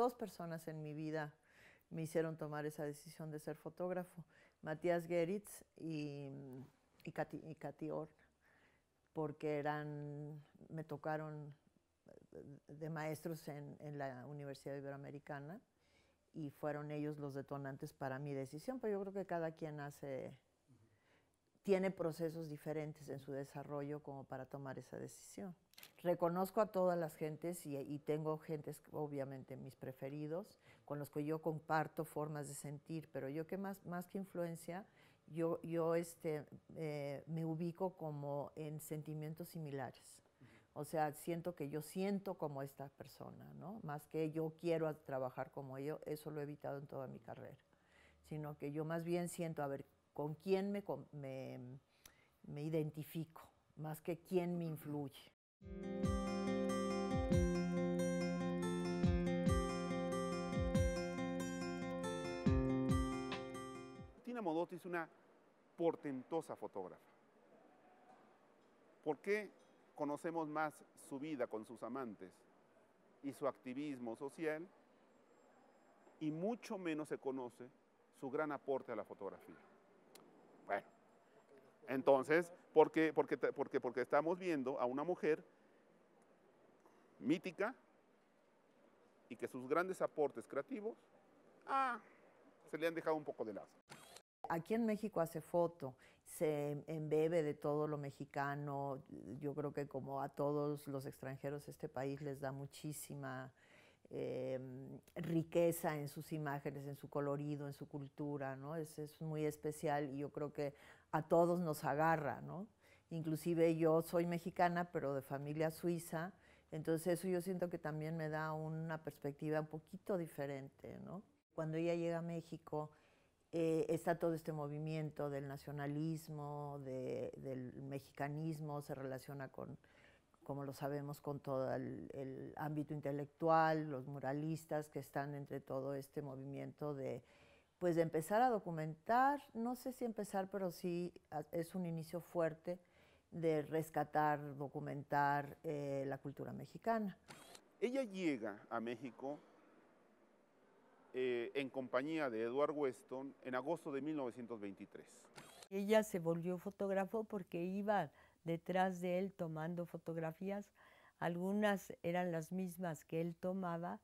Dos personas en mi vida me hicieron tomar esa decisión de ser fotógrafo, Matías Geritz y Katy Orr, porque me tocaron de maestros en la Universidad Iberoamericana y fueron ellos los detonantes para mi decisión, pero yo creo que cada quien tiene procesos diferentes en su desarrollo como para tomar esa decisión. Reconozco a todas las gentes y tengo gentes, obviamente, mis preferidos, con los que yo comparto formas de sentir, pero yo que más que influencia, yo me ubico como en sentimientos similares. O sea, siento que yo siento como esta persona, ¿no? Más que yo quiero trabajar como ellos, eso lo he evitado en toda mi carrera. Sino que yo más bien siento, a ver, con quién me identifico, más que quién me influye. Tina Modotti es una portentosa fotógrafa. ¿Por qué conocemos más su vida con sus amantes y su activismo social y mucho menos se conoce su gran aporte a la fotografía? Bueno, entonces, porque estamos viendo a una mujer mítica y que sus grandes aportes creativos se le han dejado un poco de lado. Aquí en México hace foto, se embebe de todo lo mexicano. Yo creo que como a todos los extranjeros este país les da muchísima riqueza en sus imágenes, en su colorido, en su cultura, ¿no? Es muy especial y yo creo que a todos nos agarra, ¿no? Inclusive yo soy mexicana, pero de familia suiza, entonces eso yo siento que también me da una perspectiva un poquito diferente, ¿no? Cuando ella llega a México, está todo este movimiento del nacionalismo, del mexicanismo, se relaciona con, como lo sabemos, con todo el ámbito intelectual, los muralistas que están entre todo este movimiento pues de empezar a documentar, no sé si empezar, pero sí es un inicio fuerte de rescatar, documentar la cultura mexicana. Ella llega a México en compañía de Edward Weston en agosto de 1923. Ella se volvió fotógrafo porque iba detrás de él tomando fotografías. Algunas eran las mismas que él tomaba,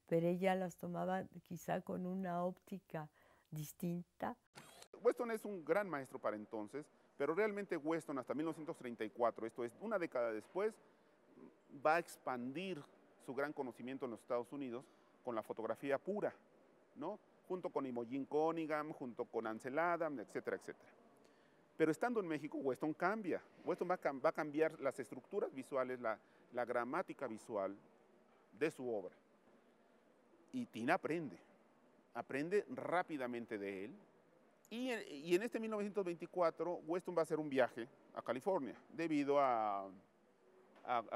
pero ella las tomaba quizá con una óptica distinta. Weston es un gran maestro para entonces, pero realmente Weston hasta 1934, esto es una década después, va a expandir su gran conocimiento en los Estados Unidos con la fotografía pura, ¿no? Junto con Imogen Cunningham, junto con Ansel Adams, etcétera, etcétera. Pero estando en México, Weston cambia. Weston va a cambiar las estructuras visuales, la gramática visual de su obra. Y Tina aprende rápidamente de él. Y en este 1924, Weston va a hacer un viaje a California debido a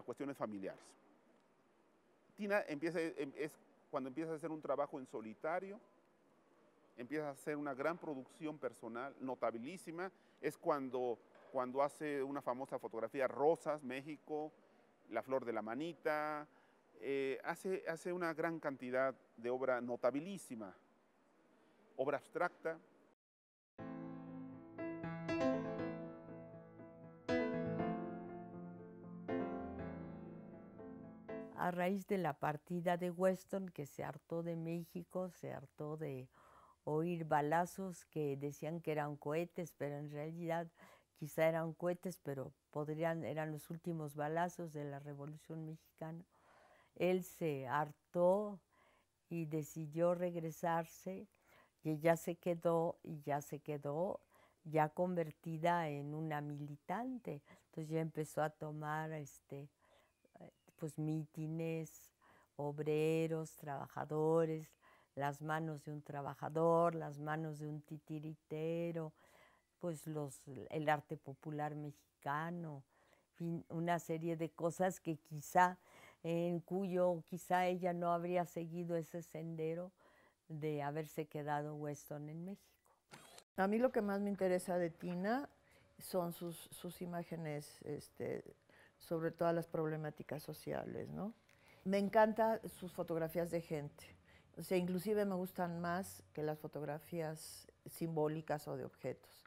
cuestiones familiares. Tina es cuando empieza a hacer un trabajo en solitario, empieza a hacer una gran producción personal, notabilísima. Es cuando hace una famosa fotografía, Rosas, México, La flor de la manita. Hace una gran cantidad de obra notabilísima, obra abstracta. A raíz de la partida de Weston, que se hartó de México, se hartó de oír balazos que decían que eran cohetes, pero en realidad quizá eran cohetes, pero eran los últimos balazos de la Revolución Mexicana. Él se hartó y decidió regresarse y ella se quedó ya convertida en una militante. Entonces ya empezó a tomar pues mítines, obreros, trabajadores, las manos de un trabajador, las manos de un titiritero, pues el arte popular mexicano, en fin, una serie de cosas que quizá ella no habría seguido ese sendero de haberse quedado Weston en México. A mí lo que más me interesa de Tina son sus imágenes sobre todas las problemáticas sociales, ¿no? Me encantan sus fotografías de gente. O sea, inclusive me gustan más que las fotografías simbólicas o de objetos.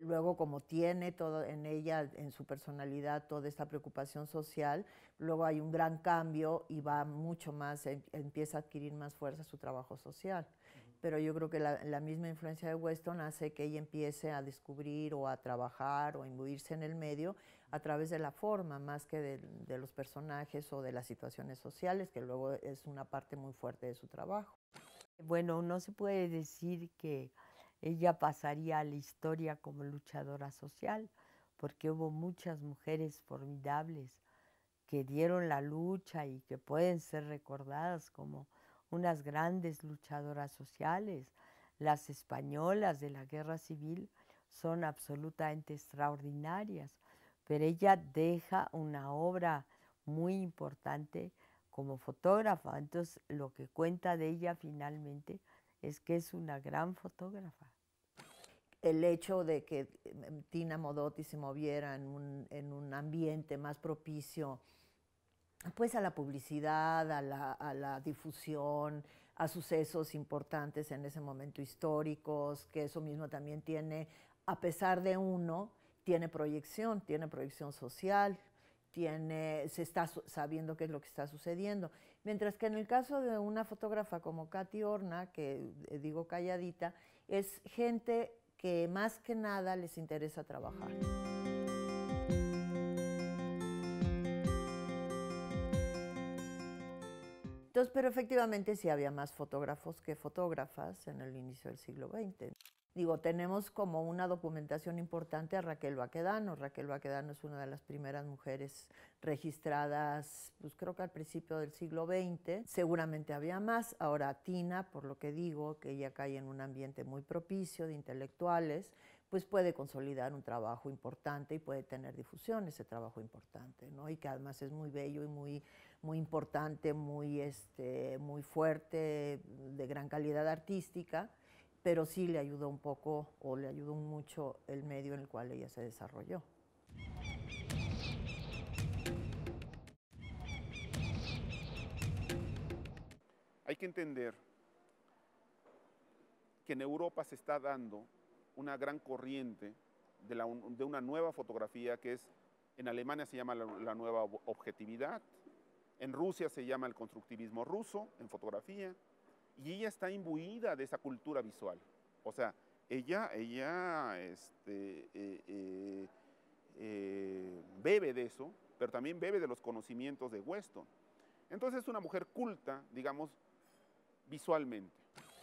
Luego, como tiene todo en ella, en su personalidad, toda esta preocupación social, luego hay un gran cambio y va mucho más, empieza a adquirir más fuerza su trabajo social. Pero yo creo que la misma influencia de Weston hace que ella empiece a descubrir o a trabajar o a imbuirse en el medio a través de la forma, más que de los personajes o de las situaciones sociales, que luego es una parte muy fuerte de su trabajo. Bueno, no se puede decir que ella pasaría a la historia como luchadora social, porque hubo muchas mujeres formidables que dieron la lucha y que pueden ser recordadas como unas grandes luchadoras sociales. Las españolas de la Guerra Civil son absolutamente extraordinarias, pero ella deja una obra muy importante como fotógrafa. Entonces, lo que cuenta de ella finalmente es que es una gran fotógrafa. El hecho de que Tina Modotti se moviera en un ambiente más propicio pues a la publicidad, a la difusión, a sucesos importantes en ese momento históricos, que eso mismo también tiene, a pesar de uno, tiene proyección social, se está sabiendo qué es lo que está sucediendo. Mientras que en el caso de una fotógrafa como Katy Horna, que digo calladita, es gente que más que nada les interesa trabajar. Entonces, pero efectivamente sí había más fotógrafos que fotógrafas en el inicio del siglo XX. Digo, tenemos como una documentación importante a Raquel Baquedano. Raquel Baquedano es una de las primeras mujeres registradas, pues creo que al principio del siglo XX. Seguramente había más. Ahora Tina, por lo que digo, que ella cae en un ambiente muy propicio de intelectuales, pues puede consolidar un trabajo importante y puede tener difusión ese trabajo importante, ¿no? Y que además es muy bello y muy importante, muy fuerte, de gran calidad artística, pero sí le ayudó un poco o le ayudó mucho el medio en el cual ella se desarrolló. Hay que entender que en Europa se está dando una gran corriente de una nueva fotografía que es, en Alemania se llama la nueva objetividad, en Rusia se llama el constructivismo ruso en fotografía, y ella está imbuida de esa cultura visual. O sea, ella bebe de eso, pero también bebe de los conocimientos de Weston. Entonces es una mujer culta, digamos, visualmente.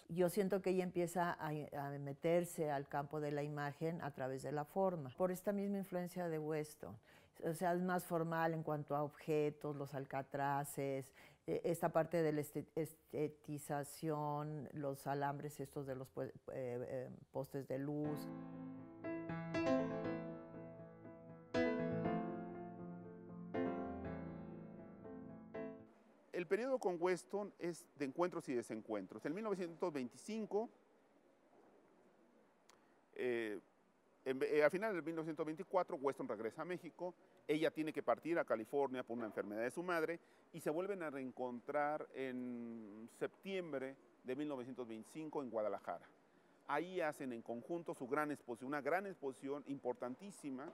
Yo siento que ella empieza a meterse al campo de la imagen a través de la forma, por esta misma influencia de Weston. O sea, es más formal en cuanto a objetos, los alcatraces, esta parte de la estetización, los alambres estos de los postes de luz. El periodo con Weston es de encuentros y desencuentros. En 1925, a finales de 1924, Weston regresa a México, ella tiene que partir a California por una enfermedad de su madre y se vuelven a reencontrar en septiembre de 1925 en Guadalajara. Ahí hacen en conjunto su gran exposición, una gran exposición importantísima,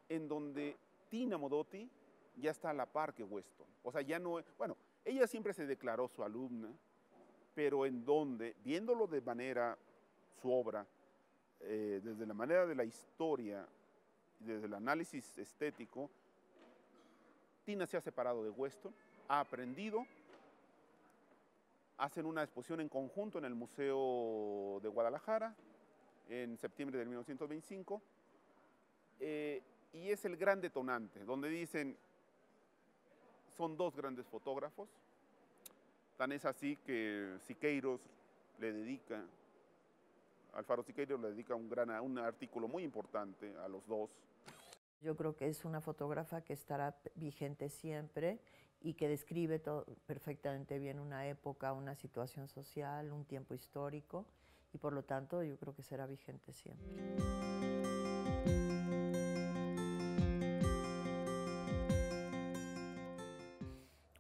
en donde Tina Modotti ya está a la par que Weston. O sea, ya no, bueno, ella siempre se declaró su alumna, pero en donde, viéndolo de manera, su obra, desde la manera de la historia, desde el análisis estético, Tina se ha separado de Weston, ha aprendido, hacen una exposición en conjunto en el Museo de Guadalajara, en septiembre de 1925, y es el gran detonante, donde dicen, son dos grandes fotógrafos, tan es así que Siqueiros le dedica, Alfaro Siqueiros le dedica un artículo muy importante a los dos. Yo creo que es una fotógrafa que estará vigente siempre y que describe perfectamente bien una época, una situación social, un tiempo histórico, y por lo tanto yo creo que será vigente siempre.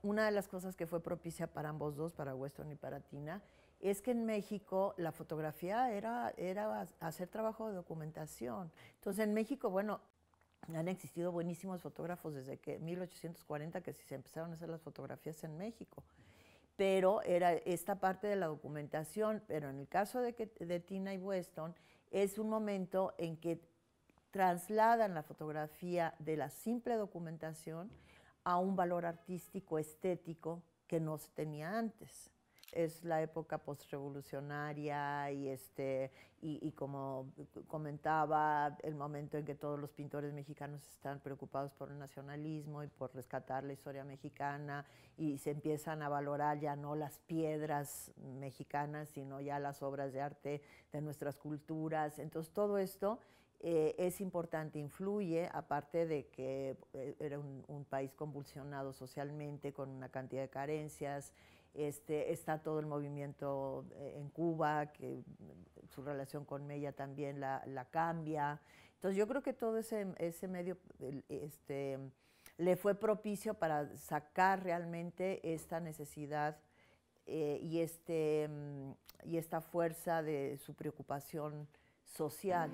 una de las cosas que fue propicia para ambos dos, para Weston y para Tina, es que en México la fotografía era hacer trabajo de documentación. Entonces en México, bueno, han existido buenísimos fotógrafos desde que 1840 que se empezaron a hacer las fotografías en México. Pero era esta parte de la documentación, pero en el caso de Tina y Weston, es un momento en que trasladan la fotografía de la simple documentación a un valor artístico, estético, que no se tenía antes. Es la época postrevolucionaria y como comentaba, el momento en que todos los pintores mexicanos están preocupados por el nacionalismo y por rescatar la historia mexicana y se empiezan a valorar ya no las piedras mexicanas, sino ya las obras de arte de nuestras culturas. Entonces todo esto es importante, influye, aparte de que era un país convulsionado socialmente, con una cantidad de carencias. Está todo el movimiento en Cuba, que su relación con Mella también la cambia. Entonces yo creo que todo ese medio le fue propicio para sacar realmente esta necesidad y esta fuerza de su preocupación social.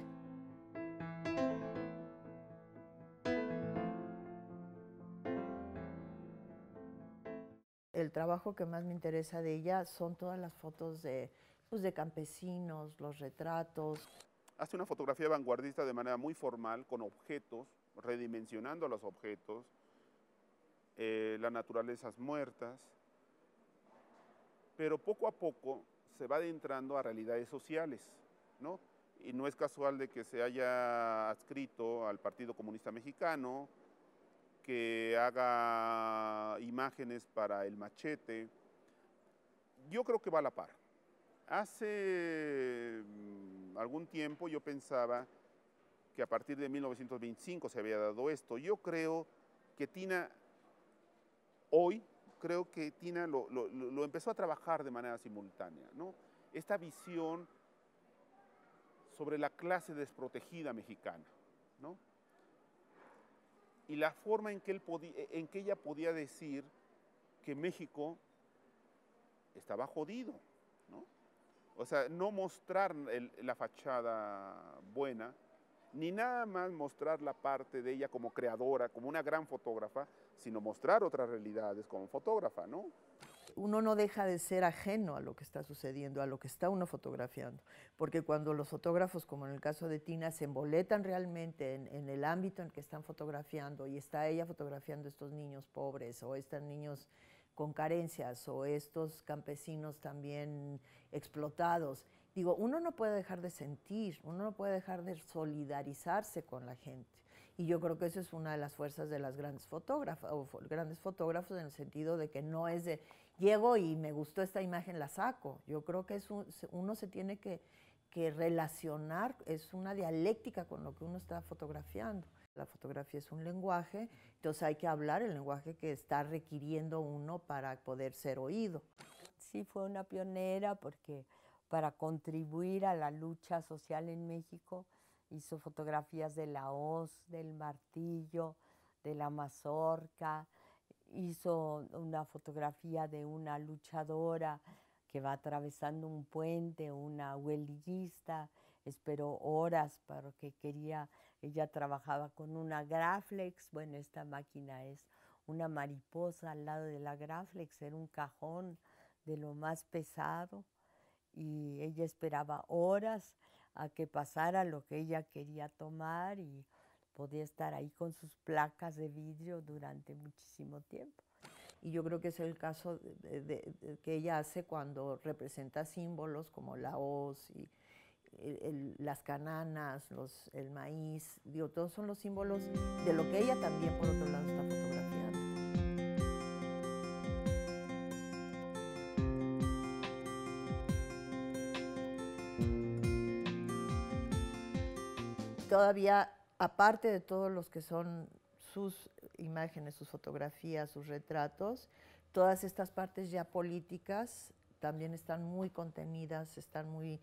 El trabajo que más me interesa de ella son todas las fotos de campesinos, los retratos. Hace una fotografía vanguardista de manera muy formal, con objetos, redimensionando los objetos, las naturalezas muertas, pero poco a poco se va adentrando a realidades sociales, ¿no? Y no es casual de que se haya adscrito al Partido Comunista Mexicano, que haga imágenes para el Machete. Yo creo que va a la par. Hace algún tiempo yo pensaba que a partir de 1925 se había dado esto. Yo creo que Tina, hoy, creo que Tina lo empezó a trabajar de manera simultánea, ¿no? Esta visión sobre la clase desprotegida mexicana, ¿no? Y la forma en que ella podía decir que México estaba jodido, ¿no? O sea, no mostrar la fachada buena, ni nada más mostrar la parte de ella como creadora, como una gran fotógrafa, sino mostrar otras realidades como fotógrafa, ¿no? Uno no deja de ser ajeno a lo que está sucediendo, a lo que está uno fotografiando, porque cuando los fotógrafos, como en el caso de Tina, se emboletan realmente en el ámbito en que están fotografiando y está ella fotografiando estos niños pobres o estos niños con carencias o estos campesinos también explotados, digo, uno no puede dejar de sentir, uno no puede dejar de solidarizarse con la gente. Y yo creo que eso es una de las fuerzas de las grandes fotógrafas, o grandes fotógrafos, en el sentido de que no es de, llego y me gustó esta imagen, la saco. Yo creo que uno se tiene que relacionar, es una dialéctica con lo que uno está fotografiando. La fotografía es un lenguaje, entonces hay que hablar el lenguaje que está requiriendo uno para poder ser oído. Sí, fue una pionera porque para contribuir a la lucha social en México hizo fotografías de la hoz, del martillo, de la mazorca, hizo una fotografía de una luchadora que va atravesando un puente, una huelguista, esperó horas porque ella trabajaba con una Graflex, bueno, esta máquina es una mariposa al lado de la Graflex, era un cajón de lo más pesado y ella esperaba horas a que pasara lo que ella quería tomar y podía estar ahí con sus placas de vidrio durante muchísimo tiempo. Y yo creo que es el caso que ella hace cuando representa símbolos como la hoz y las cananas, el maíz, digo, todos son los símbolos de lo que ella también por otro lado está fotografiando. Todavía, aparte de todos los que son sus imágenes, sus fotografías, sus retratos, todas estas partes ya políticas también están muy contenidas, están muy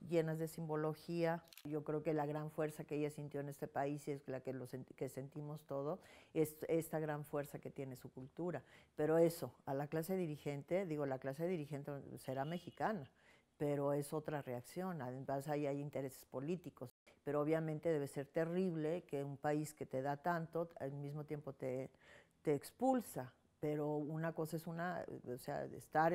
llenas de simbología. Yo creo que la gran fuerza que ella sintió en este país y es la que, que sentimos todo, es esta gran fuerza que tiene su cultura. Pero eso, a la clase dirigente, digo, la clase dirigente será mexicana, pero es otra reacción, además ahí hay intereses políticos. Pero obviamente debe ser terrible que un país que te da tanto, al mismo tiempo te expulsa. Pero una cosa es o sea, estar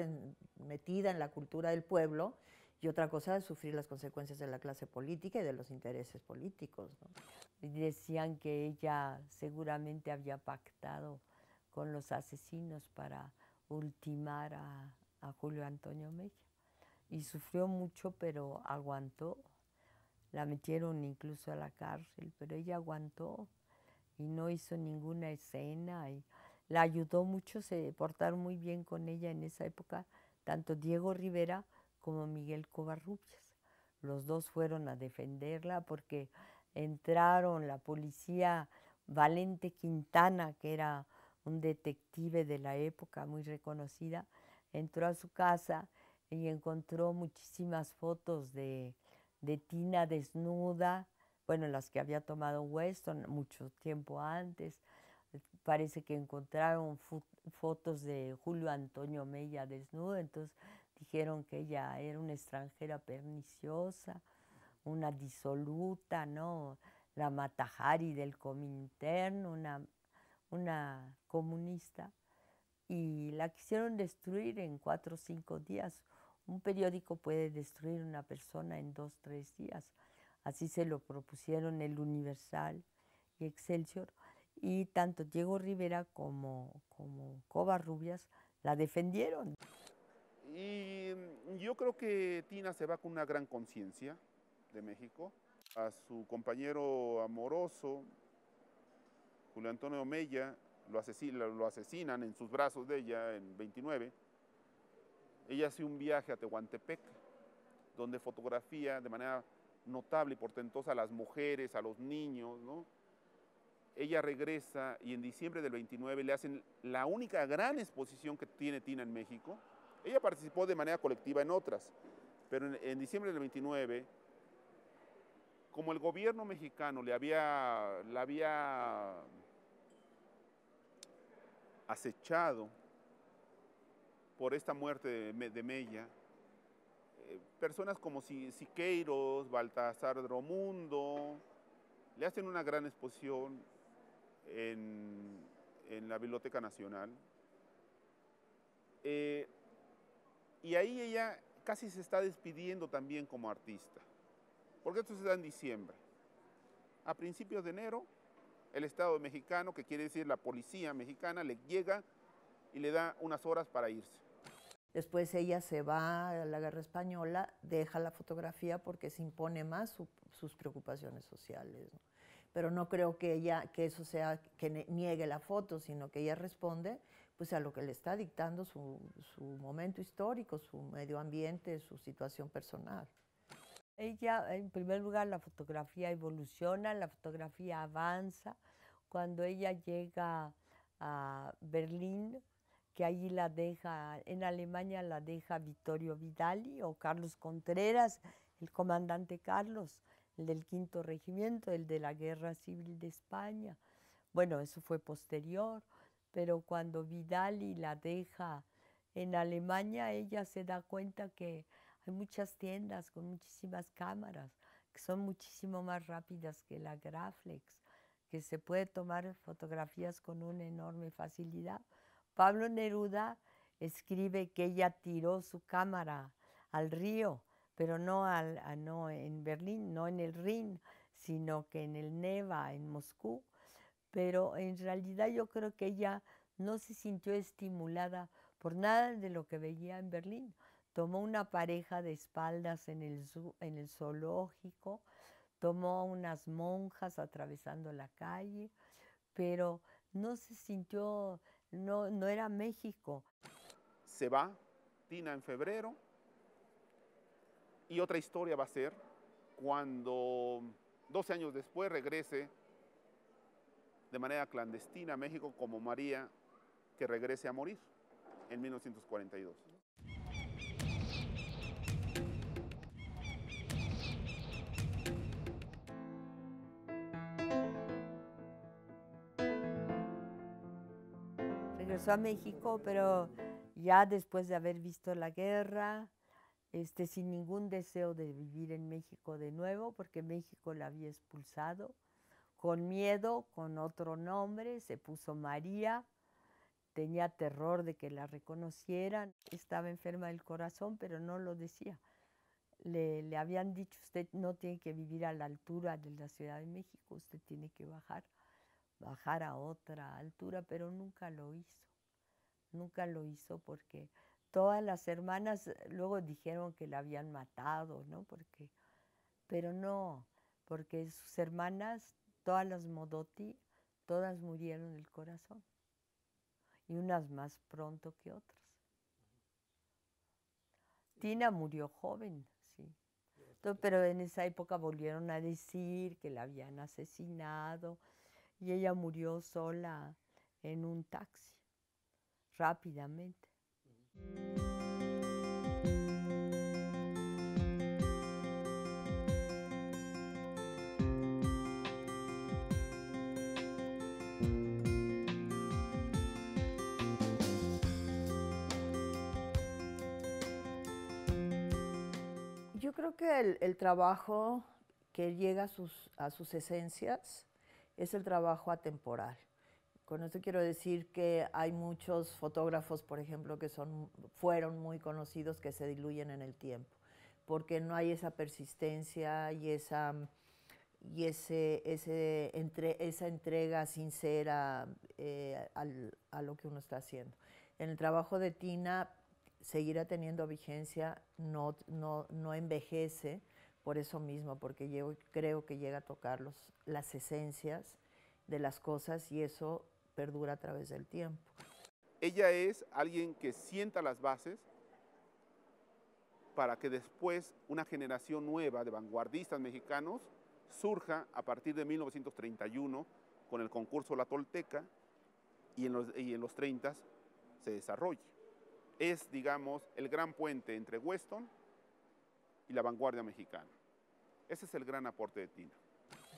metida en la cultura del pueblo y otra cosa es sufrir las consecuencias de la clase política y de los intereses políticos, ¿no? Y decían que ella seguramente había pactado con los asesinos para ultimar a Julio Antonio Mella. Y sufrió mucho, pero aguantó. La metieron incluso a la cárcel, pero ella aguantó y no hizo ninguna escena. Y la ayudó mucho, se portaron muy bien con ella en esa época, tanto Diego Rivera como Miguel Covarrubias. Los dos fueron a defenderla porque entraron la policía, Valente Quintana, que era un detective de la época muy reconocida, entró a su casa y encontró muchísimas fotos de Tina desnuda, bueno, las que había tomado Weston mucho tiempo antes. Parece que encontraron fotos de Julio Antonio Mella desnudo, entonces dijeron que ella era una extranjera perniciosa, una disoluta, ¿no? La Matajari del Comintern, una comunista, y la quisieron destruir en 4 o 5 días. Un periódico puede destruir una persona en 2 o 3 días. Así se lo propusieron el Universal y Excelsior. Y tanto Diego Rivera como Covarrubias la defendieron. Y yo creo que Tina se va con una gran conciencia de México. A su compañero amoroso, Julio Antonio Mella, lo asesinan en sus brazos de ella en 29. Ella hace un viaje a Tehuantepec, donde fotografía de manera notable y portentosa a las mujeres, a los niños, ¿no? Ella regresa y en diciembre del 29 le hacen la única gran exposición que tiene Tina en México. Ella participó de manera colectiva en otras, pero en diciembre del 29, como el gobierno mexicano la había acechado por esta muerte de Mella, personas como Siqueiros, Baltasar Dromundo, le hacen una gran exposición en la Biblioteca Nacional. Y ahí ella casi se está despidiendo también como artista, porque esto se da en diciembre. A principios de enero, el Estado mexicano, que quiere decir la policía mexicana, le llega y le da unas horas para irse. Después ella se va a la guerra española, deja la fotografía porque se impone más sus preocupaciones sociales, ¿no? Pero no creo que eso sea que niegue la foto, sino que ella responde pues a lo que le está dictando su momento histórico, su medio ambiente, su situación personal. Ella, en primer lugar, la fotografía evoluciona, la fotografía avanza. Cuando ella llega a Berlín, que allí la deja, en Alemania la deja Vittorio Vidali o Carlos Contreras, el comandante Carlos, el del 5º Regimiento, el de la Guerra Civil de España. Bueno, eso fue posterior, pero cuando Vidali la deja en Alemania, ella se da cuenta que hay muchas tiendas con muchísimas cámaras, que son muchísimo más rápidas que la Graflex, que se puede tomar fotografías con una enorme facilidad. Pablo Neruda escribe que ella tiró su cámara al río, pero no en Berlín, no en el Rin, sino que en el Neva, en Moscú. Pero en realidad yo creo que ella no se sintió estimulada por nada de lo que veía en Berlín. Tomó una pareja de espaldas en el zoológico, tomó unas monjas atravesando la calle, pero no se sintió, no era México. Se va Tina en febrero y otra historia va a ser cuando 12 años después regrese de manera clandestina a México como María, que regrese a morir en 1942. regresó a México, pero ya después de haber visto la guerra, sin ningún deseo de vivir en México de nuevo, porque México la había expulsado, con miedo, con otro nombre, se puso María, tenía terror de que la reconocieran, estaba enferma del corazón, pero no lo decía. Le habían dicho, usted no tiene que vivir a la altura de la Ciudad de México, usted tiene que bajar a otra altura, pero nunca lo hizo. Nunca lo hizo porque todas las hermanas luego dijeron que la habían matado, ¿no? Pero no, porque sus hermanas, todas las Modotti, todas murieron del corazón. Y unas más pronto que otras. Tina murió joven, sí. Pero en esa época volvieron a decir que la habían asesinado y ella murió sola en un taxi, rápidamente. Yo creo que el trabajo que llega a sus esencias es el trabajo atemporal. Con esto quiero decir que hay muchos fotógrafos, por ejemplo, que fueron muy conocidos que se diluyen en el tiempo, porque no hay esa persistencia y esa entrega sincera a lo que uno está haciendo. En el trabajo de Tina seguirá teniendo vigencia, no envejece por eso mismo, porque yo creo que llega a tocar las esencias de las cosas y eso perdura a través del tiempo. Ella es alguien que sienta las bases para que después una generación nueva de vanguardistas mexicanos surja a partir de 1931 con el concurso La Tolteca y en los 30 se desarrolle. Es, digamos, el gran puente entre Weston y la vanguardia mexicana. Ese es el gran aporte de Tina.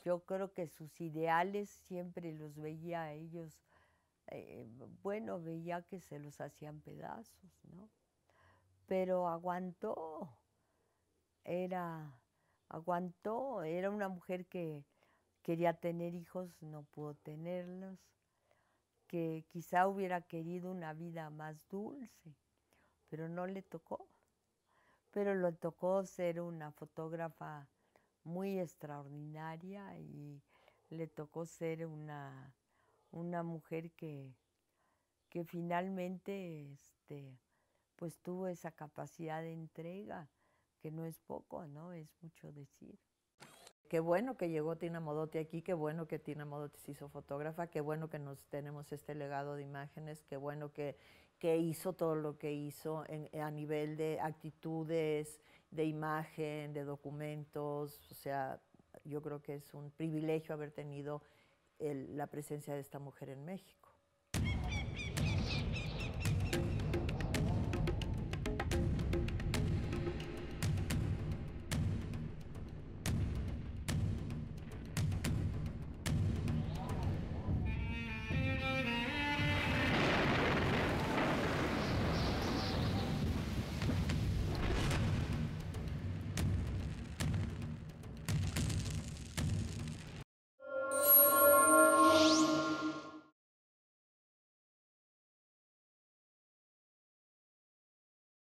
Yo creo que sus ideales siempre los veía a ellos, veía que se los hacían pedazos, ¿no? Pero aguantó, era una mujer que quería tener hijos, no pudo tenerlos, que quizá hubiera querido una vida más dulce, pero no le tocó. Pero le tocó ser una fotógrafa muy extraordinaria y le tocó ser una mujer que finalmente pues tuvo esa capacidad de entrega, que no es poco, ¿no? Es mucho decir. Qué bueno que llegó Tina Modotti aquí, qué bueno que Tina Modotti se hizo fotógrafa, qué bueno que tenemos este legado de imágenes, qué bueno que hizo todo lo que hizo a nivel de actitudes, de imagen, de documentos. O sea, yo creo que es un privilegio haber tenido la presencia de esta mujer en México.